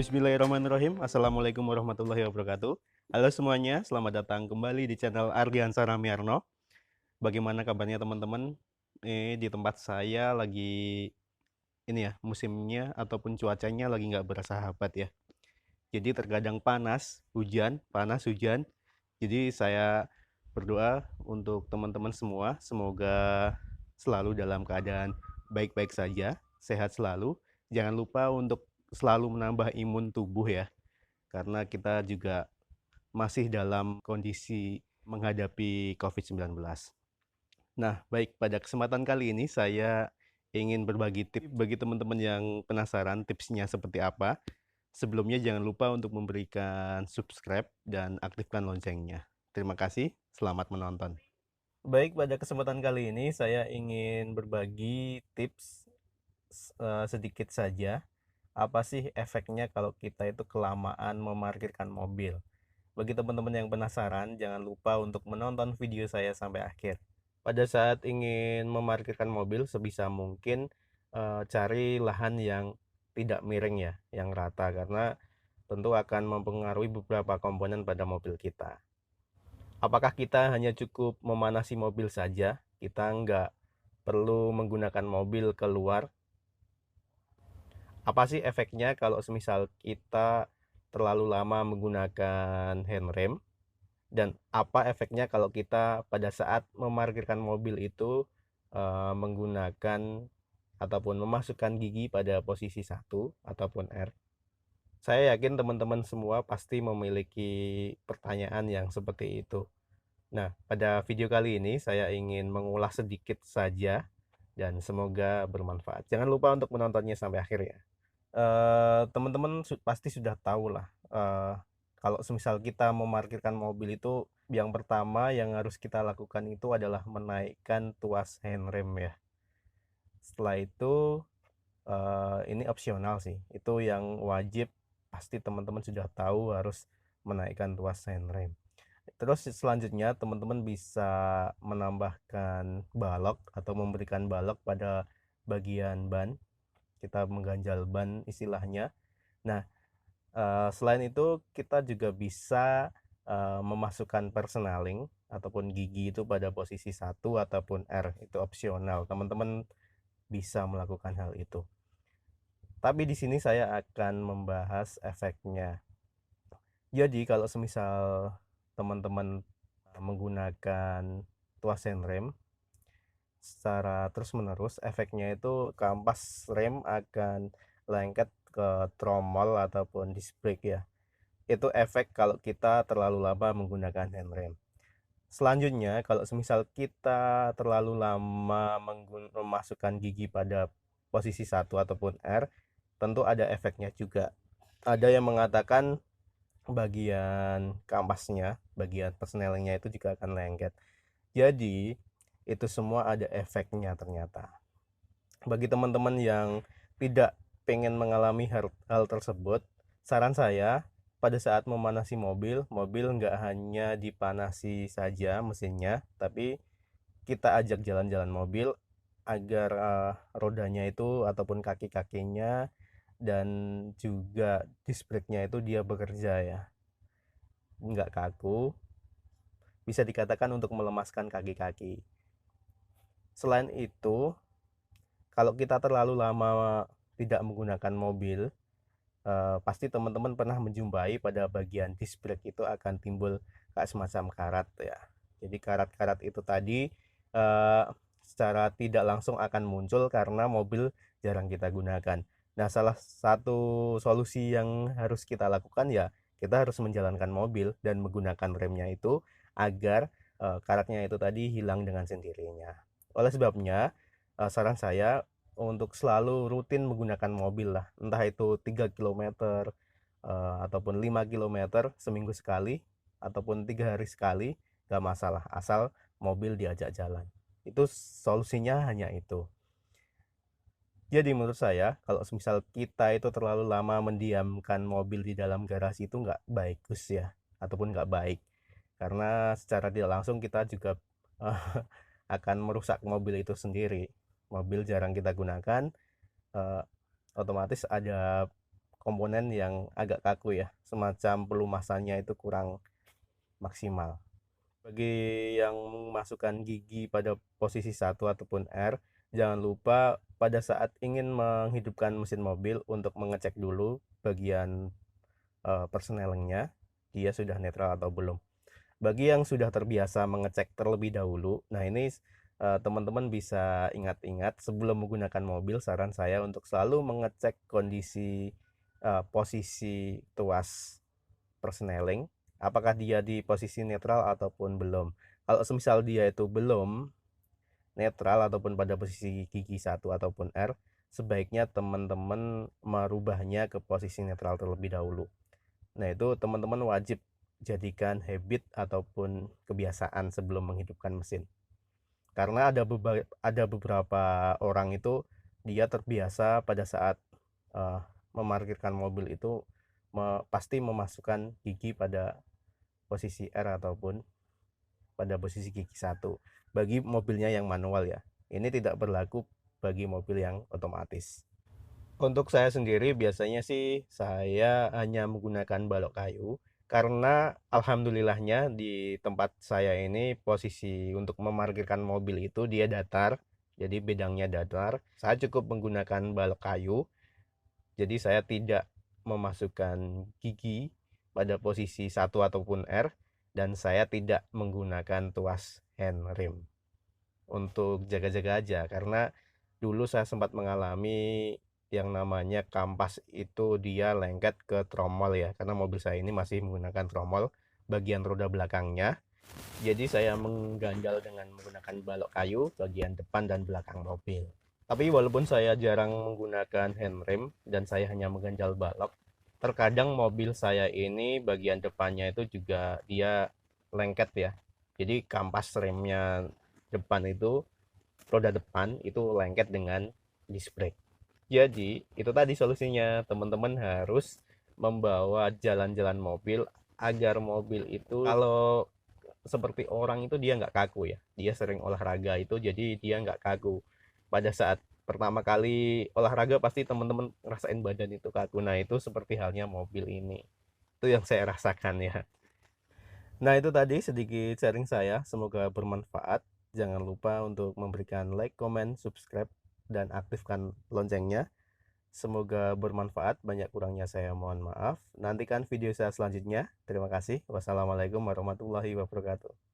Bismillahirrahmanirrahim. Assalamualaikum warahmatullahi wabarakatuh. Halo semuanya, selamat datang kembali di channel Ardiansa Ramiarno. Bagaimana kabarnya teman-teman? Di tempat saya lagi ini ya, musimnya ataupun cuacanya lagi nggak bersahabat ya. Jadi terkadang panas, hujan. Jadi saya berdoa untuk teman-teman semua, semoga selalu dalam keadaan baik-baik saja, sehat selalu. Jangan lupa untuk selalu menambah imun tubuh ya, karena kita juga masih dalam kondisi menghadapi COVID-19. Nah, baik, pada kesempatan kali ini saya ingin berbagi tips bagi teman-teman yang penasaran tipsnya seperti apa. Sebelumnya jangan lupa untuk memberikan subscribe dan aktifkan loncengnya. Terima kasih, selamat menonton. Baik, pada kesempatan kali ini saya ingin berbagi tips sedikit saja. Apa sih efeknya kalau kita itu kelamaan memarkirkan mobil? Bagi teman-teman yang penasaran, jangan lupa untuk menonton video saya sampai akhir. Pada saat ingin memarkirkan mobil, sebisa mungkin cari lahan yang tidak miring ya, yang rata, karena tentu akan mempengaruhi beberapa komponen pada mobil kita. Apakah kita hanya cukup memanasi mobil saja? Kita nggak perlu menggunakan mobil keluar. Apa sih efeknya kalau semisal kita terlalu lama menggunakan handrem? Dan apa efeknya kalau kita pada saat memarkirkan mobil itu menggunakan ataupun memasukkan gigi pada posisi 1 ataupun R? Saya yakin teman-teman semua pasti memiliki pertanyaan yang seperti itu. Nah, pada video kali ini saya ingin mengulas sedikit saja dan semoga bermanfaat. Jangan lupa untuk menontonnya sampai akhir ya. Teman-teman pasti sudah tahu lah, kalau semisal kita memarkirkan mobil itu yang pertama yang harus kita lakukan itu adalah menaikkan tuas handrem ya. Setelah itu ini opsional sih, itu yang wajib pasti teman-teman sudah tahu, harus menaikkan tuas handrem. Terus selanjutnya teman-teman bisa menambahkan balok atau memberikan balok pada bagian ban. Kita mengganjal ban istilahnya. Nah, selain itu kita juga bisa memasukkan persneling ataupun gigi itu pada posisi 1 ataupun R, itu opsional. Teman-teman bisa melakukan hal itu. Tapi di sini saya akan membahas efeknya. Jadi kalau semisal teman-teman menggunakan tuas rem secara terus-menerus, efeknya itu kampas rem akan lengket ke tromol ataupun disc brake ya. Itu efek kalau kita terlalu lama menggunakan handrem. Selanjutnya, kalau semisal kita terlalu lama memasukkan gigi pada posisi 1 ataupun R, tentu ada efeknya juga. Ada yang mengatakan bagian kampasnya, bagian persnelingnya itu juga akan lengket. Jadi, itu semua ada efeknya ternyata. Bagi teman-teman yang tidak pengen mengalami hal tersebut, saran saya pada saat memanasi mobil nggak hanya dipanasi saja mesinnya, tapi kita ajak jalan-jalan mobil agar rodanya itu ataupun kaki-kakinya dan juga disc brake-nya itu dia bekerja ya, nggak kaku, bisa dikatakan untuk melemaskan kaki-kaki. Selain itu, kalau kita terlalu lama tidak menggunakan mobil, pasti teman-teman pernah menjumpai pada bagian disc brake itu akan timbul kayak semacam karat ya. Jadi karat-karat itu tadi eh, secara tidak langsung akan muncul karena mobil jarang kita gunakan. Nah, salah satu solusi yang harus kita lakukan ya, kita harus menjalankan mobil dan menggunakan remnya itu agar karatnya itu tadi hilang dengan sendirinya. Oleh sebabnya, saran saya untuk selalu rutin menggunakan mobil lah, entah itu 3 kilometer ataupun 5 kilometer seminggu sekali ataupun 3 hari sekali, gak masalah, asal mobil diajak jalan. Itu solusinya hanya itu. Jadi menurut saya kalau misal kita itu terlalu lama mendiamkan mobil di dalam garasi itu nggak bagus ya, ataupun nggak baik, karena secara tidak langsung kita juga akan merusak mobil itu sendiri. Mobil jarang kita gunakan, otomatis ada komponen yang agak kaku ya, semacam pelumasannya itu kurang maksimal. Bagi yang memasukkan gigi pada posisi satu ataupun R, jangan lupa pada saat ingin menghidupkan mesin mobil untuk mengecek dulu bagian persnelingnya, dia sudah netral atau belum. Bagi yang sudah terbiasa mengecek terlebih dahulu, nah ini teman-teman bisa ingat-ingat sebelum menggunakan mobil, saran saya untuk selalu mengecek kondisi posisi tuas persneling, apakah dia di posisi netral ataupun belum. Kalau semisal dia itu belum netral ataupun pada posisi gigi 1 ataupun R, sebaiknya teman-teman merubahnya ke posisi netral terlebih dahulu. Nah, itu teman-teman wajib jadikan habit ataupun kebiasaan sebelum menghidupkan mesin. Karena ada beberapa orang itu dia terbiasa pada saat memarkirkan mobil itu pasti memasukkan gigi pada posisi R ataupun pada posisi gigi 1 bagi mobilnya yang manual ya. Ini tidak berlaku bagi mobil yang otomatis. Untuk saya sendiri biasanya sih saya hanya menggunakan balok kayu karena alhamdulillahnya di tempat saya ini posisi untuk memarkirkan mobil itu dia datar, jadi bedangnya datar. Saya cukup menggunakan balok kayu, jadi saya tidak memasukkan gigi pada posisi 1 ataupun R, dan saya tidak menggunakan tuas handrem untuk jaga-jaga aja, karena dulu saya sempat mengalami yang namanya kampas itu dia lengket ke tromol ya, karena mobil saya ini masih menggunakan tromol bagian roda belakangnya. Jadi saya mengganjal dengan menggunakan balok kayu bagian depan dan belakang mobil. Tapi walaupun saya jarang menggunakan handrem dan saya hanya mengganjal balok, terkadang mobil saya ini bagian depannya itu juga dia lengket ya. Jadi kampas remnya depan itu, roda depan itu lengket dengan disc brake. Jadi itu tadi solusinya, teman-teman harus membawa jalan-jalan mobil agar mobil itu kalau seperti orang itu dia nggak kaku ya, dia sering olahraga itu jadi dia nggak kaku. Pada saat pertama kali olahraga pasti teman-teman ngerasain badan itu kaku, nah itu seperti halnya mobil ini, itu yang saya rasakan ya. Nah itu tadi sedikit sharing saya, semoga bermanfaat. Jangan lupa untuk memberikan like, comment, subscribe, dan aktifkan loncengnya. Semoga bermanfaat, banyak kurangnya saya mohon maaf. Nantikan video saya selanjutnya. Terima kasih. Wassalamualaikum warahmatullahi wabarakatuh.